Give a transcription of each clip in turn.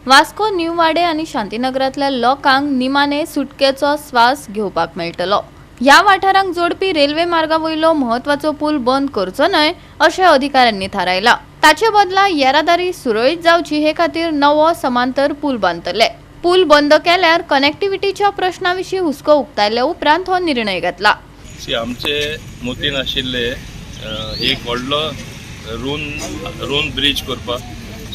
Vasco new वाडे आणि शांतीनगरातल्या लोकांक निमाणे सुटकेचो स्वास घेवपाक मेळटलो। ह्या वाठारांक जोडपी रेल्वे मार्गावयलो महत्वाचो पूल बंद करचो न्हय अशें अधिकाऱ्यांनी थारायला। ताचे बदला येरादारी सुरळीत जावची हे खातीर नवो समांतर पूल बांदतले। पूल बंद केल्यार कनेक्टिव्हिटीच्या प्रश्नाविशीं हुस्को उक्तायल्या उपरांत हो निर्णय घेतला। आमचे मोतीन आशिल्ले एक व्हडलो रून ब्रिज करपाक,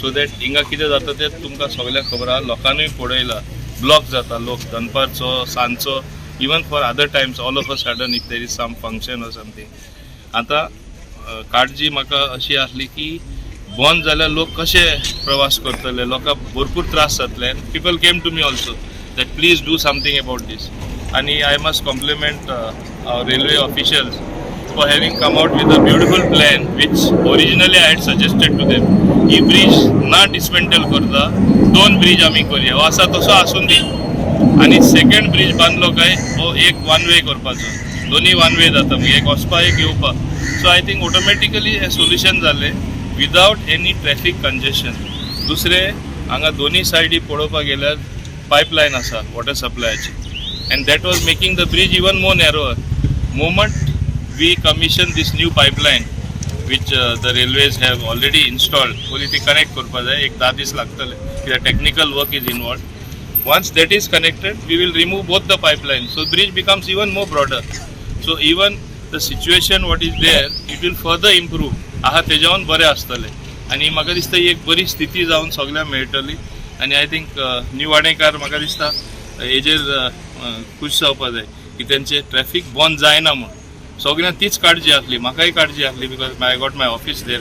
सो दॅट हिंगा कितें जाता तें तुमकां सगळ्यांक खबर आहा, लोकांनीय पळयला ब्लॉक जाता, लोक दनपारचो सांजचो even for other times all of a sudden if there is some function or something. आतां काळजी म्हाका अशी आसली की बंद जाल्यार लोक कशे प्रवास करतले, लोकांक भरपूर त्रास जातले। People came to me also that please do something about this. आणि I must compliment our railway officials for having come out with a beautiful plan which originally I had suggested to them की bridge ना dismantle करता दोन bridge आम्ही करूया असा तसो आसून दी आणि सेकंड ब्रिज बांधलो काय हो एक वन वे करपाचो, दोन्ही वन वे जाता, एक वचपा एक येवपाक। सो आय थिंक ऑटोमॅटिकली हे सोल्युशन जाले विदाउट एनी ट्रॅफिक कंजेशन। दुसरे हांगा दोन्ही सायडी पळोवपाक गेल्यार पायपलायन आसा वॉटर सप्लायाची and that was making the bridge even more narrower. Moment we commissioned this new pipeline which the railways have already installed, only to connect करपा जाय, एक 10 दीस लागतले कित्याक technical work is involved. Once that is connected we will remove both the pipelines, so bridge becomes even more broader, so even the situation what is there it will further improve आहा तेजावन बरे आसतले आणि म्हाका दिसता एक बरी स्थिती जावन सगळ्यांक मेळटली। आणि आय थिंक न्यू वाडेकार म्हाका दिसता हेजेर खुश जावपा जाय की तेंचे ट्रॅफिक बंद जायना म्हणून। सगळ्यांक तीच काळजी आसली, म्हाकाय काळजी आसली because I got my office there,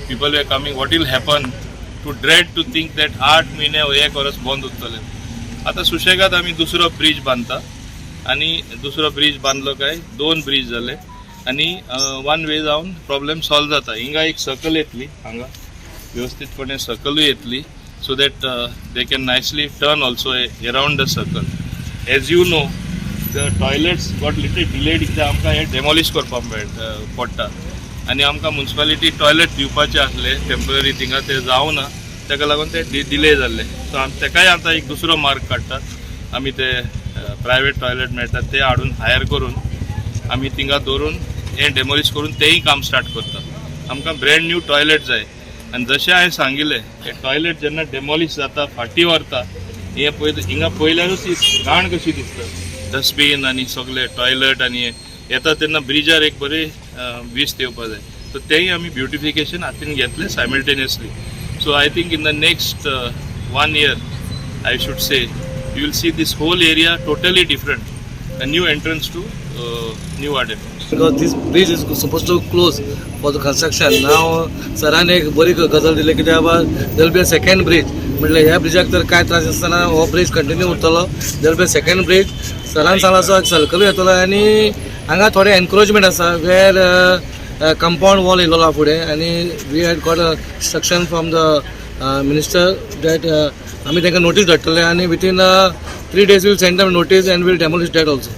people were coming what will happen to dread to think that 8 महिने व 1 वर्स बंद उरतले। आता सुशेगाद आमी दुसरो ब्रिज बांदता आणि दुसरो ब्रिज बांधलो काय 2 ब्रिज जाले आणि वन वे जावन प्रॉब्लेम सॉल्व जाता। हिंगा एक सर्कल येतली, हांगा व्यवस्थितपणे सर्कलूय येतली so that they can nicely turn also around the circle. As you know the toilets got little delayed कित्याक आमकां हे डेमॉलिश करपाक पडटा आनी आमकां म्युनिसिपालिटी टॉयलेट दिवपाचे आसले टेम्पररी, थिंगा ते जावना ताका लागून ते डिले जाल्ले। सो तेकाय आतां एक दुसरो मार्ग काडटात आमी, ते प्रायवेट टॉयलेट मेळटात ते हाडून हायर करून आमी थिंगा दवरून हे डेमॉलिश करून तेय काम स्टार्ट करता। आमकां ब्रँड न्यू टॉयलेट जाय आनी जशें हांवें सांगिल्लें हे टॉयलेट जेन्ना डेमॉलिश जाता फाटी व्हरता हे हिंगा पयल्यारूच घाण कशी दिसता, डस्टबीन आणि सगळे टॉयलेट आणि येता तेन्ना ब्रिजार एक बरे विस्त येवपा जाय, सो तेय आमी ब्युटिफिकेशन हातीन घेतले simultaneously. So I think in the next 1 year I should say you will see this whole area totally different, a new entrance to new वाडे। Because this bridge is supposed to close for the construction. Now सरांनी एक बरी गजाल दिली की there will be a second bridge. म्हटलं ह्या ब्रिजाक तर काय त्रास आसतना हो ब्रिज कंटिन्यू उरतलो, there will be a second bridge. सरान सांगला असो एक सर्कल येतलो आणि हांगा थोडे एनक्रोचमेंट आसा वेर कंपाउंड वॉल येयलो फुडें आणि we had got a instruction from the minister that आमी तांकां नोटीस धाडटले आणि within 3 days we'll send them notice and we'll demolish that also.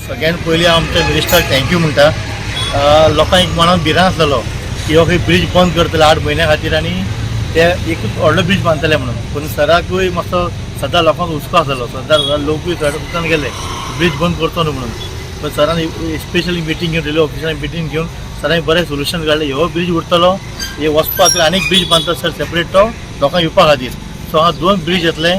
सगळ्यात पयलीं आमच्या मिनिस्टर थँक्यू म्हणटा। लोकांक एक मनात भिरां आसलेलो की हो खंय ब्रिज बंद करतले 8 महिन्या खातीर आणि ते एकूच व्हडलो ब्रिज बांदतले म्हणून, पूण सराकूय मातसो सद्दां लोकांक हुस्को आसलेलो, सद्दां लोकूय थंड गेले ब्रिज बंद करतो न्हू म्हणून। पण सरान स्पेशली मिटींग घेवन रेल्वे ऑफिसांनी मिटींग घेवन सरांनी बरें सोल्युशन काडलें, हो ब्रिज उरतलो हे वचपाक आनीक ब्रिज बांदता सर सेपरेट तो लोकांक येवपा खातीर। सो हांगा 2 ब्रिज येतले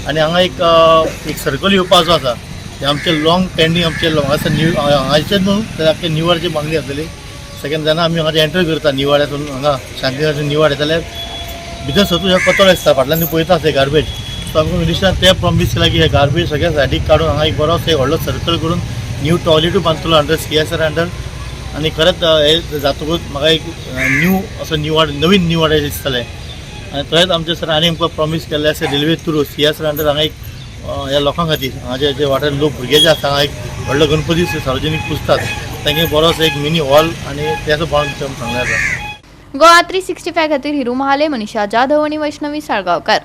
आणि हांगा एक सर्कल येवपाचो आसा, ते आमचे लॉंग पेंडींग आमचे आसा हांगाचे न्हू तर आमचे निवाड्याची मागणी आसलेली। सेकंड जेन्ना आमी हांगा एंटर करता निवाड्यातून हांगा शांतीनगराचे निवाड येतले भितर सतू हे कचरो दिसता, फाटल्यान पळयता ते गार्बेज। सो आमकां मिनिस्टरान ते प्रॉमिस केला की हे गार्बेज सगळ्या सायडीक काडून हांगा एक बरोसो एक व्हडलो सर्कल करून न्यू टॉयलेटूय बांदतलो अंडर CSR अंडर। आणि खरेंच हे जातकूच म्हाका एक न्यू असो नवीन निवाडे दिसतले आणि तशेंच आमचे सर आनी आमकां प्रॉमिस केल्ले आसा रेल्वे थ्रू CSR अंडर हांगा एक ह्या लोकां खातीर हांगाचे जे वाठारांत लोक भुरगे जे आसा हांगा एक व्हडलो गणपती सार्वजनीक पुजतात तांकां बरोसो एक मिनी हॉल आणि त्याचो बांदून सांगलें आसा। गोवा 365 खातीर हिरू महाले, मनीषा जाधव आणि वैष्णवी साळगांवकार।